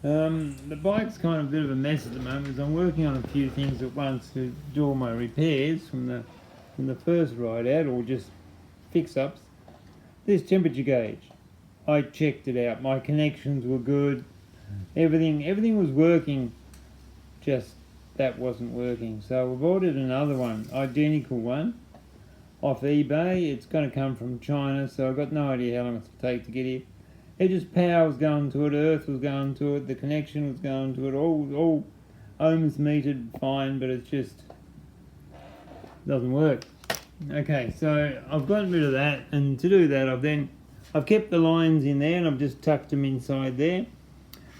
The bike's kind of a bit of a mess at the moment because I'm working on a few things at once to do all my repairs from the first ride out, or just fix-ups. This temperature gauge, I checked it out. My connections were good. Everything was working, just that wasn't working. So I've ordered another one, identical one, off eBay. It's going to come from China, so I've got no idea how long it's going to take to get here. It just power was going to it, earth was going to it, the connection was going to it, all ohms metered fine, but it just doesn't work. Okay, so I've gotten rid of that, and to do that I've kept the lines in there and I've just tucked them inside there.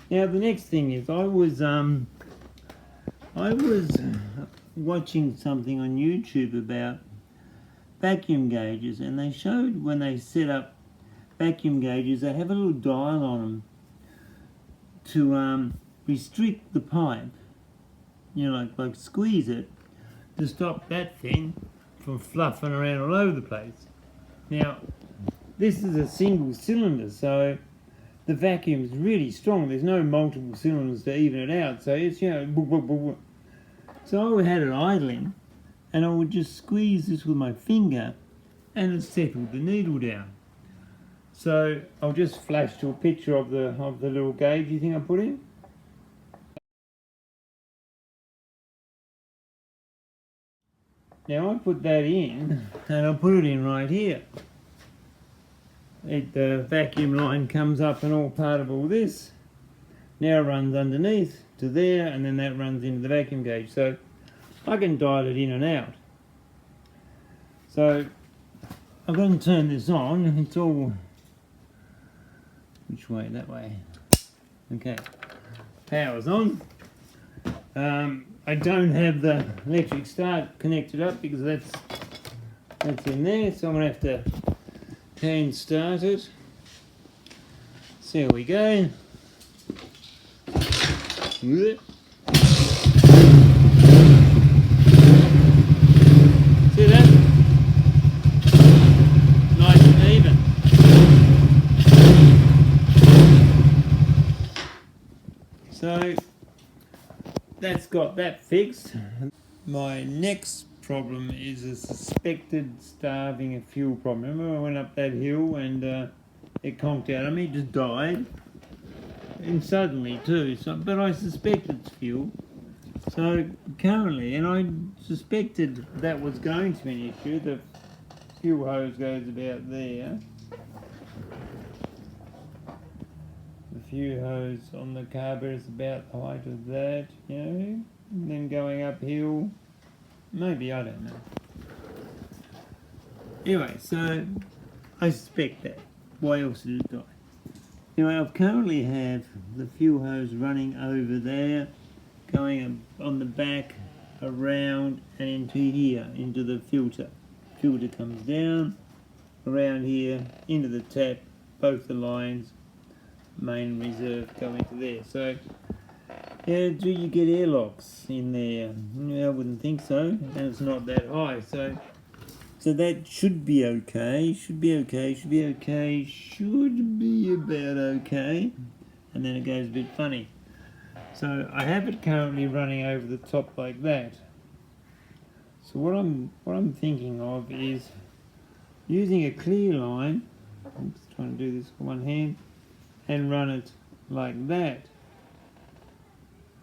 Now the next thing is I was watching something on YouTube about vacuum gauges, and they showed when they set up vacuum gauges they have a little dial on them to restrict the pipe, you know, like squeeze it to stop that thing from fluffing around all over the place. Now this is a single cylinder, so the vacuum is really strong. There's no multiple cylinders to even it out, so it's, you know, so I had it idling and I would just squeeze this with my finger and it settled the needle down. So I'll just flash to a picture of the little gauge you think I put in. Now I put that in and I'll put it in right here. The vacuum line comes up and all part of all this now runs underneath to there, and then that runs into the vacuum gauge, so I can dial it in and out. So I'm going to turn this on. It's all, which way? That way. Okay, power's on. I don't have the electric start connected up because that's in there, so I'm going to have to hand start it. So here we go. See that? Nice and even. So that's got that fixed. My next problem is a suspected starving of fuel problem. Remember I went up that hill and it conked out on me, it just died. And suddenly too, but I suspect it's fuel. So currently, and I suspected that was going to be an issue, the fuel hose goes about there. The fuel hose on the carburetor is about the height of that, you know, and then going uphill, maybe, I don't know. Anyway, so I suspect that. Why else did it die? Anyway, I currently have the fuel hose running over there, going on the back, around and into here, into the filter. Filter comes down, around here, into the tap, both the lines, main and reserve go into there. So, yeah, do you get airlocks in there? I wouldn't think so, and it's not that high, so that should be okay, should be about okay, and then it goes a bit funny. So I have it currently running over the top like that. So what I'm thinking of is using a clear line. I'm just trying to do this with one hand and run it like that.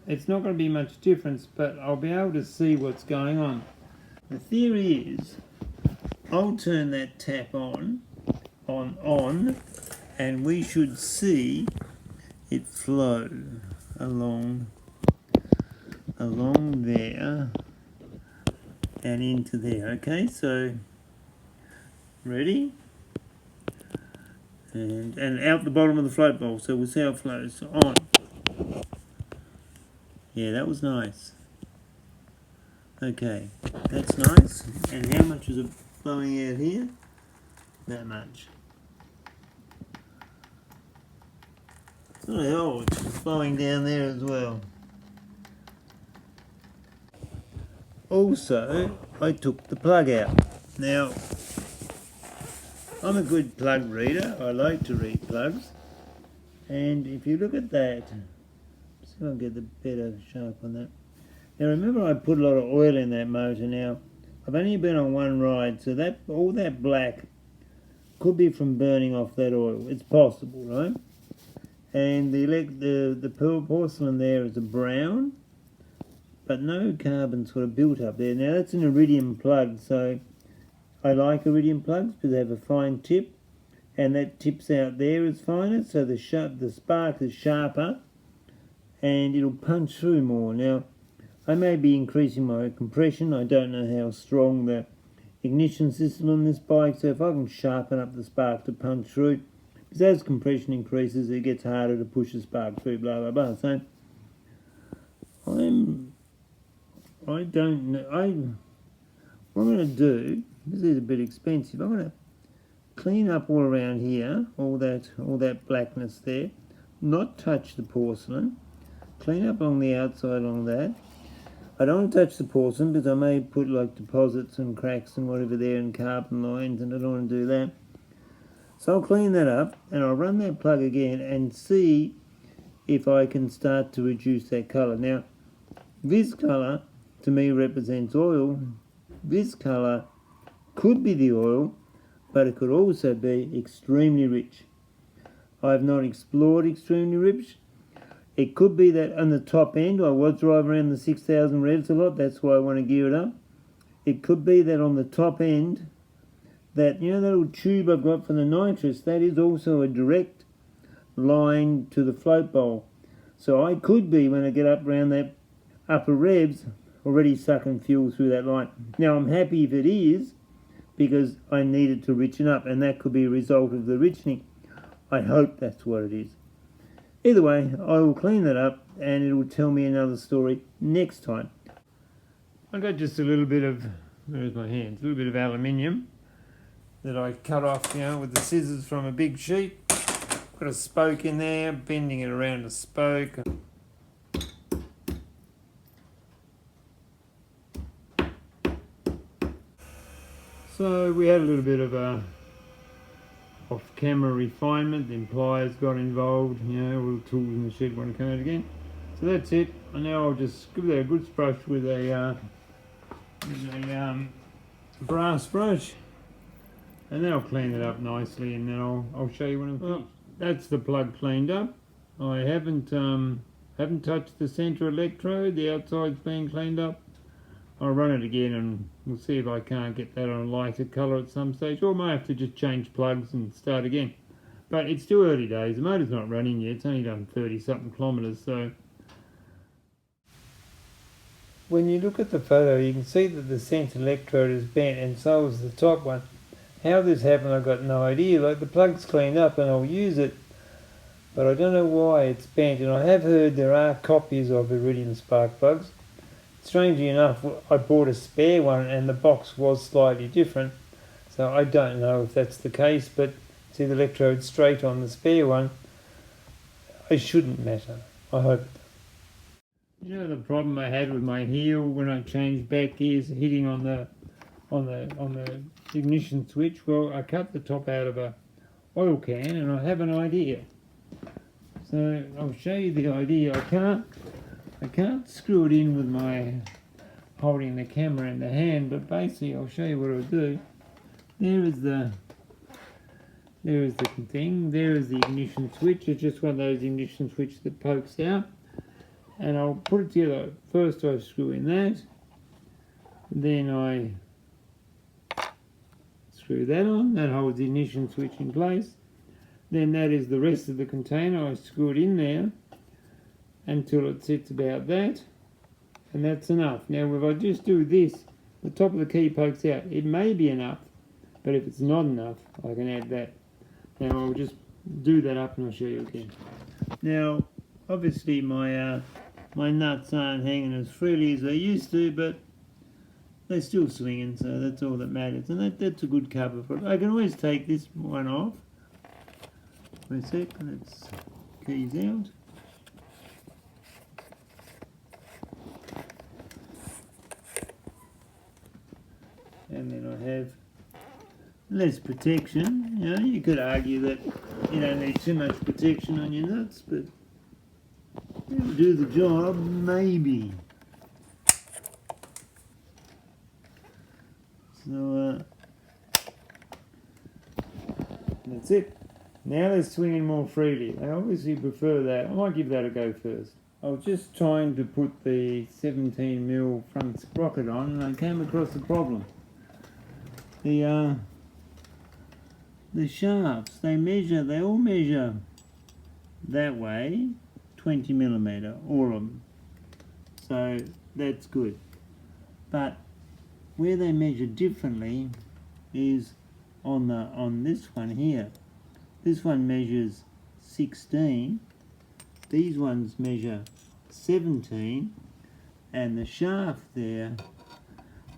It's not going to be much difference, but I'll be able to see what's going on. The theory is I'll turn that tap on, and we should see it flow along there and into there. Okay, so ready? And out the bottom of the float bowl, so we'll see how it flows. On. Yeah, that was nice. Okay, that's nice. And how much is it flowing out here? That much. Oh, it's flowing down there as well. Also, I took the plug out. Now, I'm a good plug reader. I like to read plugs. And if you look at that, See if I can get the better sharp on that. Now remember I put a lot of oil in that motor. Now I've only been on one ride, so that all that black could be from burning off that oil. It's possible, right? And the porcelain there is a brown, but no carbon sort of built up there. Now that's an iridium plug, so I like iridium plugs because they have a fine tip, and that tips out there is finer, so the spark is sharper, and it'll punch through more. Now I may be increasing my compression. I don't know how strong the ignition system on this bike, so if I can sharpen up the spark to punch through, because as compression increases it gets harder to push the spark through, blah blah blah. So what I'm going to do, this is a bit expensive, I'm going to clean up all around here, all that blackness there, not touch the porcelain, clean up along the outside along that. I don't want to touch the porcelain because I may put like deposits and cracks and whatever there and carbon lines, and I don't want to do that. So I'll clean that up and I'll run that plug again and see if I can start to reduce that colour. Now this colour to me represents oil. This colour could be the oil, but it could also be extremely rich. I've not explored extremely rich. It could be that on the top end, I was driving around the 6,000 revs a lot, that's why I want to gear it up. It could be that on the top end, that, you know, that little tube I've got for the nitrous, that is also a direct line to the float bowl. So I could be, when I get up around that upper revs, already sucking fuel through that line. Now I'm happy if it is, because I need it to richen up, and that could be a result of the richening. I hope that's what it is. Either way, I will clean that up and it will tell me another story next time. I got just a little bit of, where's my hands, a little bit of aluminium that I cut off, you know, with the scissors from a big sheet. Got a spoke in there, bending it around a spoke. So we had a little bit of a off-camera refinement, then pliers got involved, you know, all the tools in the shed want to come out again. So that's it, and now I'll just give that a good brush with a brass brush, and then I'll clean it up nicely, and then I'll show you when I'm finished. That's the plug cleaned up. I haven't touched the centre electrode, the outside's been cleaned up. I'll run it again and we'll see if I can't get that on a lighter colour at some stage, or I may have to just change plugs and start again. But it's still early days, the motor's not running yet, it's only done 30 something kilometres, so. When you look at the photo you can see that the centre electrode is bent, and so is the top one. How this happened I've got no idea. Like, the plug's cleaned up and I'll use it, but I don't know why it's bent, and I have heard there are copies of iridium spark plugs. Strangely enough, I bought a spare one and the box was slightly different, so I don't know if that's the case, but see the electrode straight on the spare one. It shouldn't matter, I hope. You know the problem I had with my heel when I changed back gears, hitting on the ignition switch? Well, I cut the top out of a oil can and I have an idea. So I'll show you the idea. I can't screw it in with my holding the camera in the hand, but basically I'll show you what I'll do. There is the thing, there is the ignition switch. It's just one of those ignition switches that pokes out. And I'll put it together. First I screw in that, then I screw that on, that holds the ignition switch in place. Then that is the rest of the container. I screw it in there until it sits about that, and that's enough. Now if I just do this, the top of the key pokes out. It may be enough, but if it's not enough, I can add that. Now I'll just do that up and I'll show you again. Now obviously my nuts aren't hanging as freely as they used to, but they're still swinging, so that's all that matters, and that's a good cover for it. I can always take this one off. Wait a sec, let's keys out. And then I have less protection. You know, you could argue that you don't need too much protection on your nuts, but It'll do the job, maybe. So, that's it. Now they're swinging more freely. They obviously prefer that. I might give that a go first. I was just trying to put the 17mm front sprocket on and I came across a problem. The shafts, they all measure that way, 20mm, all of them. So that's good. But where they measure differently is on this one here. This one measures 16, these ones measure 17, and the shaft there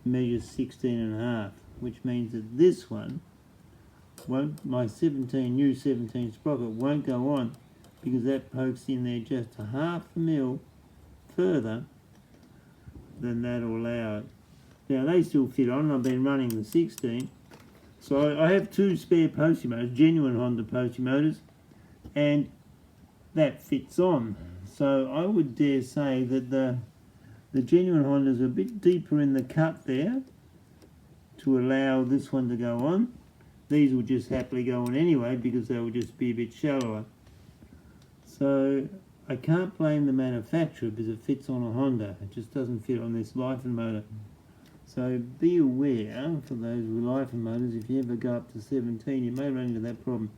measures 16.5, which means that this one won't, my new 17 sprocket won't go on because that pokes in there just a half a mil further than that will allow it. Now they still fit on. I've been running the 16. So I have two spare Postie motors, genuine Honda Postie motors, and that fits on. So I would dare say that the genuine Hondas are a bit deeper in the cut there to allow this one to go on. These will just happily go on anyway because they will just be a bit shallower. So I can't blame the manufacturer because it fits on a Honda. It just doesn't fit on this Life and motor. So be aware for those with Life and motors, if you ever go up to 17, you may run into that problem.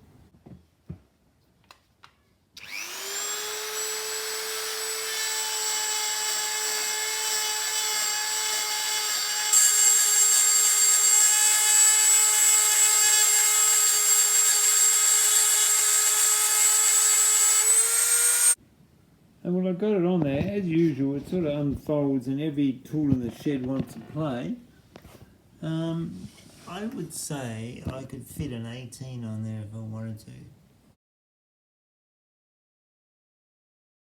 And when I got it on there, as usual, it sort of unfolds and every tool in the shed wants to play. I would say I could fit an 18 on there if I wanted.